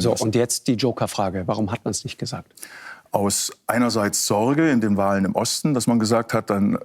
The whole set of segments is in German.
So, und jetzt die Joker-Frage. Warum hat man es nicht gesagt? Aus einerseits Sorge in den Wahlen im Osten, dass man gesagt hat, dann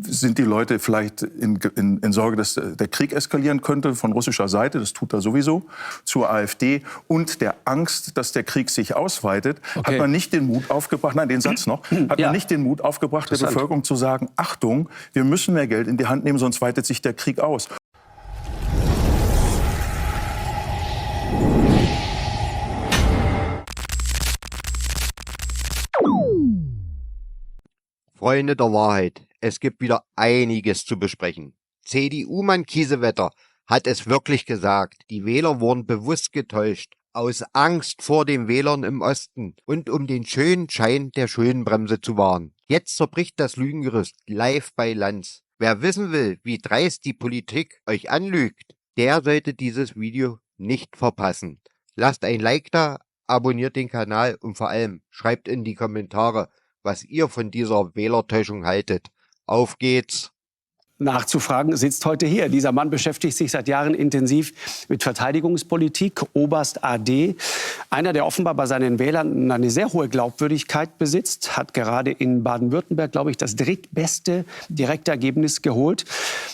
sind die Leute vielleicht in Sorge, dass der Krieg eskalieren könnte von russischer Seite, das tut er sowieso, zur AfD, und der Angst, dass der Krieg sich ausweitet, hat man nicht den Mut aufgebracht, nein, den Satz noch, hat man nicht den Mut aufgebracht, der Bevölkerung zu sagen, Achtung, wir müssen mehr Geld in die Hand nehmen, sonst weitet sich der Krieg aus. Freunde der Wahrheit, es gibt wieder einiges zu besprechen. CDU-Mann Kiesewetter hat es wirklich gesagt. Die Wähler wurden bewusst getäuscht. Aus Angst vor den Wählern im Osten und um den schönen Schein der Schuldenbremse zu wahren. Jetzt zerbricht das Lügengerüst live bei Lanz. Wer wissen will, wie dreist die Politik euch anlügt, der sollte dieses Video nicht verpassen. Lasst ein Like da, abonniert den Kanal und vor allem schreibt in die Kommentare, was ihr von dieser Wählertäuschung haltet. Auf geht's! Nachzufragen sitzt heute hier. Dieser Mann beschäftigt sich seit Jahren intensiv mit Verteidigungspolitik, Oberst AD. Einer, der offenbar bei seinen Wählern eine sehr hohe Glaubwürdigkeit besitzt, hat gerade in Baden-Württemberg, glaube ich, das drittbeste Direktergebnis geholt.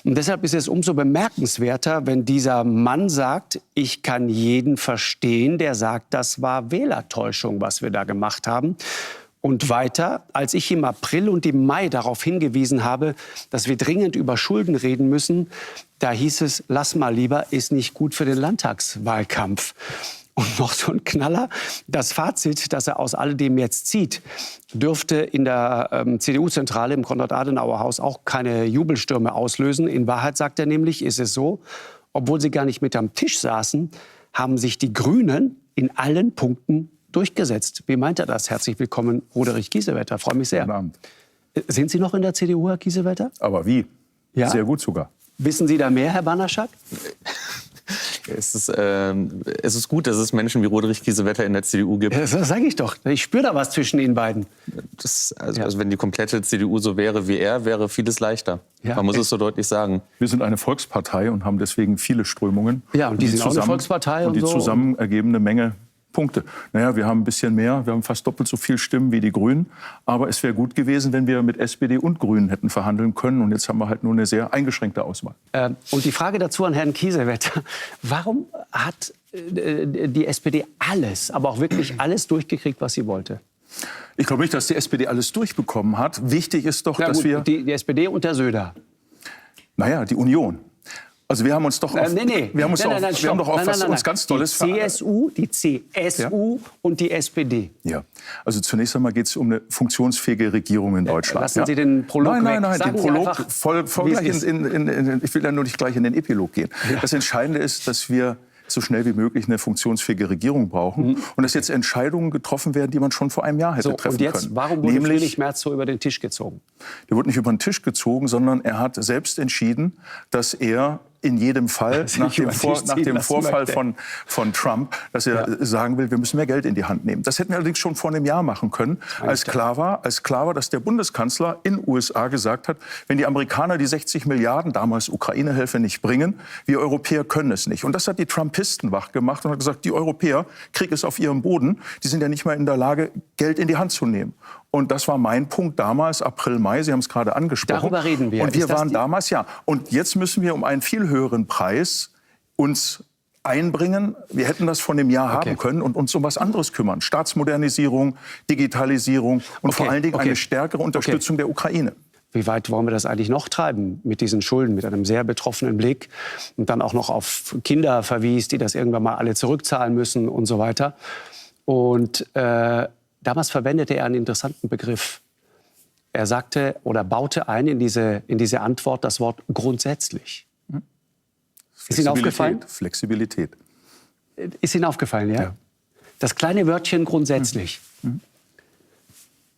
Und deshalb ist es umso bemerkenswerter, wenn dieser Mann sagt, ich kann jeden verstehen, der sagt, das war Wählertäuschung, was wir da gemacht haben. Und weiter, als ich im April und im Mai darauf hingewiesen habe, dass wir dringend über Schulden reden müssen, da hieß es, lass mal lieber, ist nicht gut für den Landtagswahlkampf. Und noch so ein Knaller, das Fazit, das er aus alledem jetzt zieht, dürfte in der CDU-Zentrale im Konrad-Adenauer-Haus auch keine Jubelstürme auslösen. In Wahrheit, sagt er nämlich, ist es so, obwohl sie gar nicht mit am Tisch saßen, haben sich die Grünen in allen Punkten durchgesetzt. Wie meint er das? Herzlich willkommen, Roderich Kiesewetter. Freue mich sehr. Guten Abend. Sind Sie noch in der CDU, Herr Kiesewetter? Aber wie? Ja? Sehr gut sogar. Wissen Sie da mehr, Herr Banaschak? Es ist gut, dass es Menschen wie Roderich Kiesewetter in der CDU gibt. Das sage ich doch. Ich spüre da was zwischen Ihnen beiden. Also wenn die komplette CDU so wäre wie er, wäre vieles leichter. Ja. Man muss es so deutlich sagen. Wir sind eine Volkspartei und haben deswegen viele Strömungen. Ja, und die sind auch eine Volkspartei und die so. zusammen ergeben eine Menge Punkte. Naja, wir haben ein bisschen mehr, wir haben fast doppelt so viel Stimmen wie die Grünen. Aber es wäre gut gewesen, wenn wir mit SPD und Grünen hätten verhandeln können. Und jetzt haben wir halt nur eine sehr eingeschränkte Auswahl. Und die Frage dazu an Herrn Kiesewetter. Warum hat die SPD alles, aber auch wirklich alles durchgekriegt, was sie wollte? Ich glaube nicht, dass die SPD alles durchbekommen hat. Wichtig ist doch, dass gut, wir... Die SPD und der Söder. Naja, die Union. Also wir haben uns doch auf, wir haben doch auf was uns ganz Tolles die CSU und die SPD. Ja, also zunächst einmal geht es um eine funktionsfähige Regierung in Deutschland. Lassen Sie den Prolog weg. Nein, Sagen den Prolog voll gleich ich will ja nur nicht gleich in den Epilog gehen. Ja. Das Entscheidende ist, dass wir so schnell wie möglich eine funktionsfähige Regierung brauchen und dass jetzt Entscheidungen getroffen werden, die man schon vor einem Jahr hätte treffen und jetzt, können. Warum wurde Friedrich Merz so über den Tisch gezogen? Der wurde nicht über den Tisch gezogen, sondern er hat selbst entschieden, dass er in jedem Fall, nach dem Vorfall von Trump, dass er sagen will, wir müssen mehr Geld in die Hand nehmen. Das hätten wir allerdings schon vor einem Jahr machen können, als klar war, dass der Bundeskanzler in den USA gesagt hat, wenn die Amerikaner die 60 Milliarden, damals Ukraine-Hilfe, nicht bringen, wir Europäer können es nicht. Und das hat die Trumpisten wach gemacht und hat gesagt, die Europäer, Krieg ist auf ihrem Boden, die sind ja nicht mal in der Lage, Geld in die Hand zu nehmen. Und das war mein Punkt damals, April, Mai, Sie haben es gerade angesprochen. Darüber reden wir. Und wir waren damals, Und jetzt müssen wir um einen viel höheren Preis uns einbringen. Wir hätten das vor einem Jahr haben können und uns um was anderes kümmern. Staatsmodernisierung, Digitalisierung und vor allen Dingen eine stärkere Unterstützung der Ukraine. Wie weit wollen wir das eigentlich noch treiben mit diesen Schulden, mit einem sehr betroffenen Blick und dann auch noch auf Kinder verwies, die das irgendwann mal alle zurückzahlen müssen und so weiter. Und damals verwendete er einen interessanten Begriff. Er sagte oder baute ein in diese Antwort das Wort grundsätzlich. Ist Ihnen aufgefallen? Flexibilität. Ist Ihnen aufgefallen, ja? Das kleine Wörtchen grundsätzlich.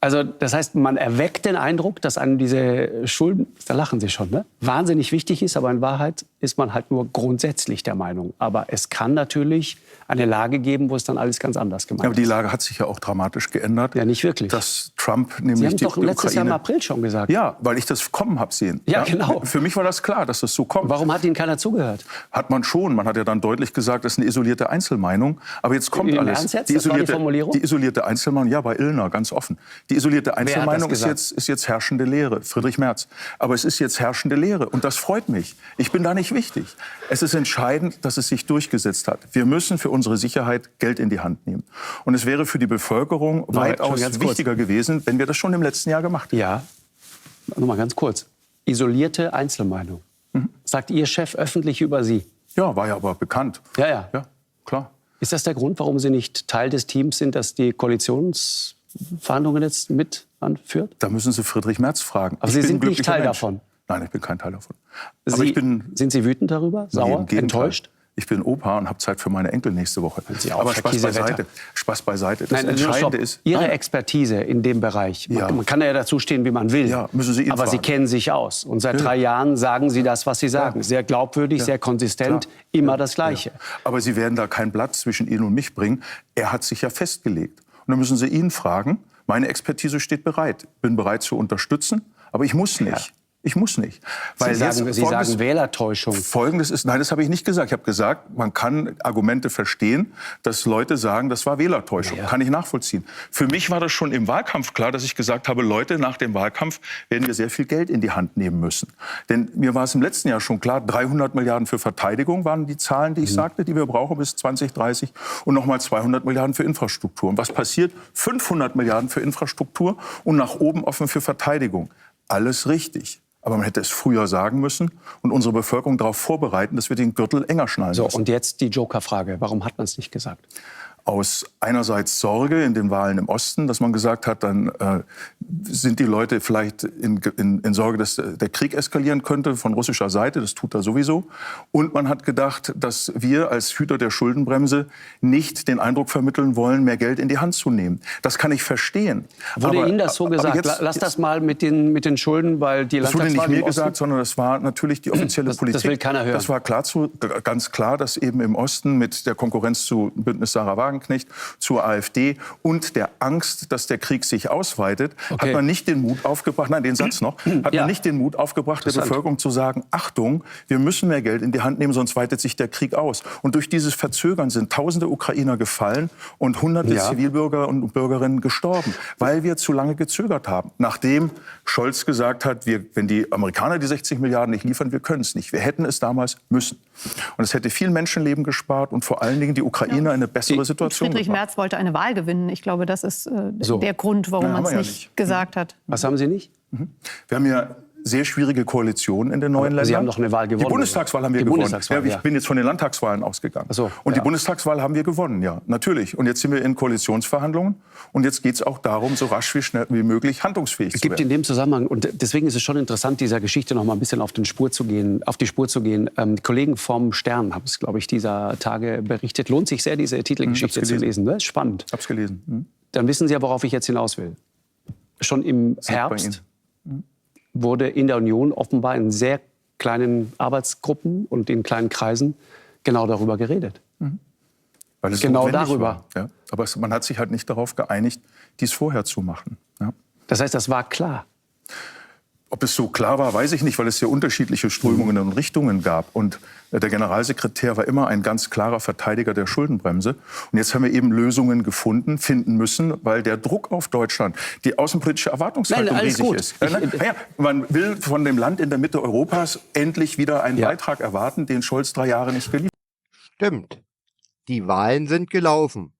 Also das heißt, man erweckt den Eindruck, dass einem diese Schulden, da lachen Sie schon, ne, wahnsinnig wichtig ist, aber in Wahrheit ist man halt nur grundsätzlich der Meinung. Aber es kann natürlich eine Lage geben, wo es dann alles ganz anders gemacht ist. Aber die Lage hat sich ja auch dramatisch geändert. Ja, nicht wirklich. Dass Trump Sie nämlich haben die doch letztes Jahr im Ukraine... April schon gesagt. Ja, weil ich das kommen habe sehen. Ja, genau. Für mich war das klar, dass das so kommt. Warum hat Ihnen keiner zugehört? Hat man schon. Man hat ja dann deutlich gesagt, das ist eine isolierte Einzelmeinung. Aber jetzt kommt Im alles. Ernst jetzt? Das war die Formulierung? Die isolierte Einzelmeinung, ja, bei Illner, ganz offen. Die isolierte Einzelmeinung ist gesagt? jetzt herrschende Lehre. Friedrich Merz. Aber es ist jetzt herrschende Lehre. Und das freut mich. Ich bin da nicht wichtig. Es ist entscheidend, dass es sich durchgesetzt hat. Wir müssen für unsere Sicherheit Geld in die Hand nehmen. Und es wäre für die Bevölkerung weitaus wichtiger gewesen, wenn wir das schon im letzten Jahr gemacht hätten. Ja, noch mal ganz kurz. Isolierte Einzelmeinung. Sagt Ihr Chef öffentlich über Sie? Ja, war ja aber bekannt. Ja. Ja, klar. Ist das der Grund, warum Sie nicht Teil des Teams sind, das die Koalitionsverhandlungen jetzt mit anführt? Da müssen Sie Friedrich Merz fragen. Aber Sie sind nicht Teil davon? Nein, ich bin kein Teil davon. Aber ich bin sind Sie wütend darüber? Sauer? Enttäuscht? Ich bin Opa und habe Zeit für meine Enkel nächste Woche. Aber Spaß beiseite. Spaß beiseite. Das Entscheidende ist... Ihre Expertise in dem Bereich. Man kann ja dazu stehen, wie man will. Ja, müssen Sie ihn aber fragen. Sie kennen sich aus. Und seit 3 Jahren sagen Sie das, was Sie sagen. Sehr glaubwürdig, sehr konsistent, immer das Gleiche. Ja. Aber Sie werden da kein Blatt zwischen Ihnen und mich bringen. Er hat sich ja festgelegt. Und dann müssen Sie ihn fragen. Meine Expertise steht bereit. Bin bereit zu unterstützen, aber ich muss nicht. Ja. Ich muss nicht. Weil Sie sagen Wählertäuschung. Folgendes ist, nein, das habe ich nicht gesagt. Ich habe gesagt, man kann Argumente verstehen, dass Leute sagen, das war Wählertäuschung. Ja. Kann ich nachvollziehen. Für mich war das schon im Wahlkampf klar, dass ich gesagt habe, Leute, nach dem Wahlkampf werden wir sehr viel Geld in die Hand nehmen müssen. Denn mir war es im letzten Jahr schon klar, 300 Milliarden für Verteidigung waren die Zahlen, die ich sagte, die wir brauchen bis 2030 und nochmal 200 Milliarden für Infrastruktur. Und was passiert? 500 Milliarden für Infrastruktur und nach oben offen für Verteidigung. Alles richtig. Aber man hätte es früher sagen müssen und unsere Bevölkerung darauf vorbereiten, dass wir den Gürtel enger schnallen müssen. So, und jetzt die Joker-Frage. Warum hat man es nicht gesagt? Aus einerseits Sorge in den Wahlen im Osten, dass man gesagt hat, dann sind die Leute vielleicht in Sorge, dass der Krieg eskalieren könnte von russischer Seite. Das tut er sowieso. Und man hat gedacht, dass wir als Hüter der Schuldenbremse nicht den Eindruck vermitteln wollen, mehr Geld in die Hand zu nehmen. Das kann ich verstehen. Wurde Ihnen das so gesagt? Lass das mal mit den Schulden, weil die Landtagswahl... Das wurde nicht mir gesagt, sondern das war natürlich die offizielle Politik. Das will keiner hören. Das war ganz klar, dass eben im Osten mit der Konkurrenz zu Bündnis Sarah Wagenknecht, zur AfD und der Angst, dass der Krieg sich ausweitet, hat man nicht den Mut aufgebracht, nein, den Satz noch, hat man nicht den Mut aufgebracht, der Bevölkerung zu sagen, Achtung, wir müssen mehr Geld in die Hand nehmen, sonst weitet sich der Krieg aus. Und durch dieses Verzögern sind tausende Ukrainer gefallen und hunderte Zivilbürger und Bürgerinnen gestorben, weil wir zu lange gezögert haben. Nachdem Scholz gesagt hat, wenn die Amerikaner die 60 Milliarden nicht liefern, wir können es nicht. Wir hätten es damals müssen. Und es hätte viel Menschenleben gespart und vor allen Dingen die Ukrainer in eine bessere Situation Friedrich gebracht. Merz wollte eine Wahl gewinnen. Ich glaube, das ist der Grund, warum man es nicht gesagt hat. Was haben Sie nicht? Wir haben ja sehr schwierige Koalitionen in den neuen Ländern. Sie haben doch eine Wahl gewonnen. Die Bundestagswahl haben wir gewonnen. Ich bin jetzt von den Landtagswahlen ausgegangen. Und die Bundestagswahl haben wir gewonnen, ja, natürlich. Und jetzt sind wir in Koalitionsverhandlungen. Und jetzt geht es auch darum, so rasch wie schnell wie möglich handlungsfähig zu werden. Es gibt in dem Zusammenhang, und deswegen ist es schon interessant, dieser Geschichte noch mal ein bisschen auf die Spur zu gehen. Die Kollegen vom Stern haben es, glaube ich, dieser Tage berichtet. Lohnt sich sehr, diese Titelgeschichte zu lesen. Das ist spannend. Ich habe es gelesen. Dann wissen Sie ja, worauf ich jetzt hinaus will. Schon im Herbst wurde in der Union offenbar in sehr kleinen Arbeitsgruppen und in kleinen Kreisen genau darüber geredet. Weil es genau notwendig darüber. war, ja. Aber man hat sich halt nicht darauf geeinigt, dies vorher zu machen. Ja. Das heißt, das war klar. Ob es so klar war, weiß ich nicht, weil es ja unterschiedliche Strömungen und Richtungen gab. Und der Generalsekretär war immer ein ganz klarer Verteidiger der Schuldenbremse. Und jetzt haben wir eben Lösungen finden müssen, weil der Druck auf Deutschland, die außenpolitische Erwartungshaltung riesig ist. Man will von dem Land in der Mitte Europas endlich wieder einen Beitrag erwarten, den Scholz 3 Jahre nicht geliefert hat. Stimmt. Die Wahlen sind gelaufen.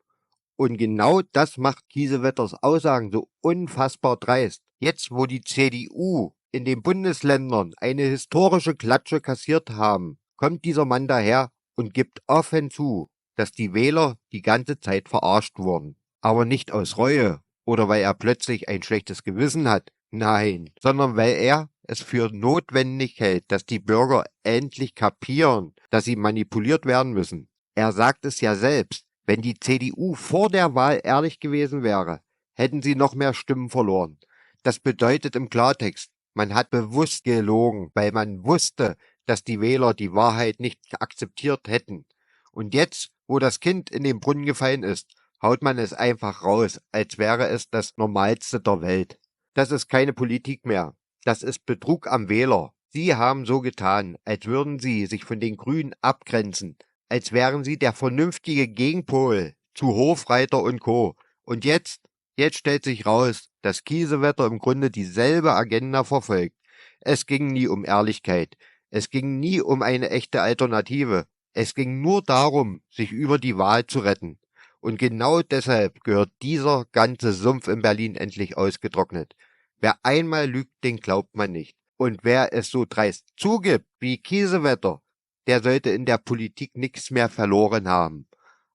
Und genau das macht Kiesewetters Aussagen so unfassbar dreist. Jetzt, wo die CDU in den Bundesländern eine historische Klatsche kassiert haben, kommt dieser Mann daher und gibt offen zu, dass die Wähler die ganze Zeit verarscht wurden. Aber nicht aus Reue oder weil er plötzlich ein schlechtes Gewissen hat. Nein, sondern weil er es für notwendig hält, dass die Bürger endlich kapieren, dass sie manipuliert werden müssen. Er sagt es ja selbst, wenn die CDU vor der Wahl ehrlich gewesen wäre, hätten sie noch mehr Stimmen verloren. Das bedeutet im Klartext, man hat bewusst gelogen, weil man wusste, dass die Wähler die Wahrheit nicht akzeptiert hätten. Und jetzt, wo das Kind in den Brunnen gefallen ist, haut man es einfach raus, als wäre es das Normalste der Welt. Das ist keine Politik mehr. Das ist Betrug am Wähler. Sie haben so getan, als würden sie sich von den Grünen abgrenzen, als wären sie der vernünftige Gegenpol zu Hofreiter und Co. Und jetzt stellt sich raus, dass Kiesewetter im Grunde dieselbe Agenda verfolgt. Es ging nie um Ehrlichkeit. Es ging nie um eine echte Alternative. Es ging nur darum, sich über die Wahl zu retten. Und genau deshalb gehört dieser ganze Sumpf in Berlin endlich ausgetrocknet. Wer einmal lügt, den glaubt man nicht. Und wer es so dreist zugibt wie Kiesewetter, der sollte in der Politik nichts mehr verloren haben.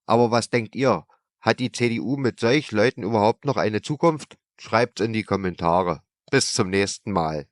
Aber was denkt ihr? Hat die CDU mit solch Leuten überhaupt noch eine Zukunft? Schreibt's in die Kommentare. Bis zum nächsten Mal.